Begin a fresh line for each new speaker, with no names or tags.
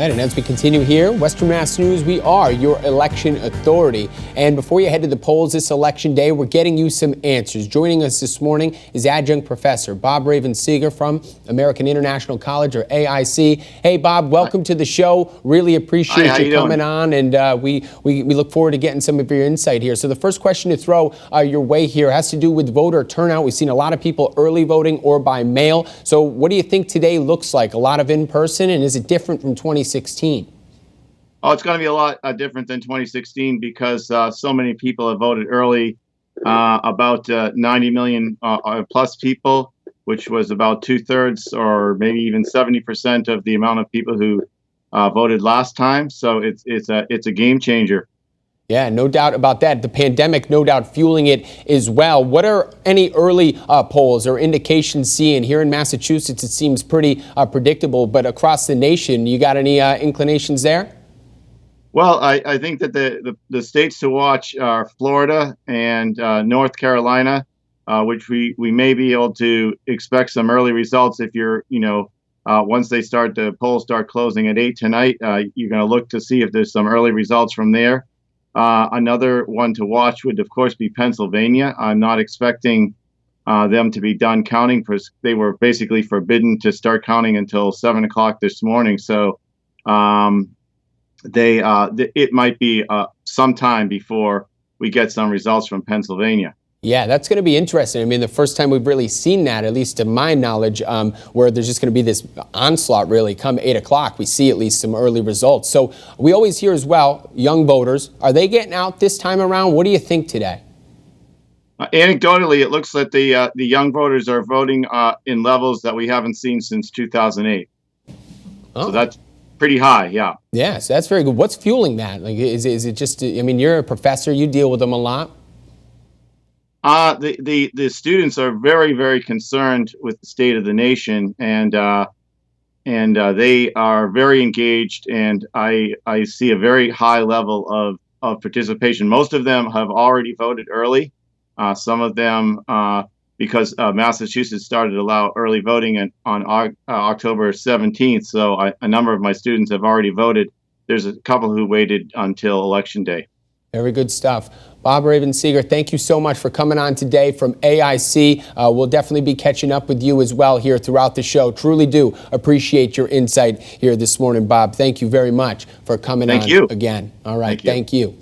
And as we continue here, Western Mass News, we are your election authority. And before you head to the polls this election day, we're getting you some answers. Joining us this morning is Adjunct Professor Bob Ravens-Seger from American International College, or AIC. Hey, Bob, welcome to the show. Really appreciate you coming on, and we look forward to getting some of your insight here. So the first question to throw your way here has to do with voter turnout. We've seen a lot of people early voting or by mail. So what do you think today looks like? A lot of in-person, and is it different from 2016?
Oh, it's going to be a lot different than 2016 because so many people have voted early. About 90 million plus people, which was about 2/3 or maybe even 70% of the amount of people who voted last time. So it's a game changer.
Yeah, no doubt about that. The pandemic, no doubt, fueling it as well. What are any early polls or indications seeing? Here in Massachusetts, it seems pretty predictable, but across the nation, you got any inclinations there?
Well, I think that the states to watch are Florida and North Carolina, which we may be able to expect some early results if you're, once the polls start closing at 8 tonight, you're going to look to see if there's some early results from there. Another one to watch would, of course, be Pennsylvania. I'm not expecting them to be done counting because they were basically forbidden to start counting until 7 o'clock this morning. So it might be some time before we get some results from Pennsylvania.
Yeah, that's going to be interesting. I mean, the first time we've really seen that, at least to my knowledge, where there's just going to be this onslaught really come 8 o'clock. We see at least some early results. So we always hear as well, young voters, are they getting out this time around? What do you think today?
Anecdotally, it looks like the young voters are voting in levels that we haven't seen since 2008. Oh. So that's pretty high, yeah.
Yeah, so that's very good. What's fueling that? Like, is it just, I mean, you're a professor, you deal with them a lot.
The students are very, very concerned with the state of the nation, and they are very engaged, and I see a very high level of participation. Most of them have already voted early. Some of them, because Massachusetts started to allow early voting on October 17th, so a number of my students have already voted. There's a couple who waited until Election Day.
Very good stuff. Bob Ravens-Seger, thank you so much for coming on today from AIC. We'll definitely be catching up with you as well here throughout the show. Truly do appreciate your insight here this morning, Bob. Thank you very much for coming on again. All right, thank you.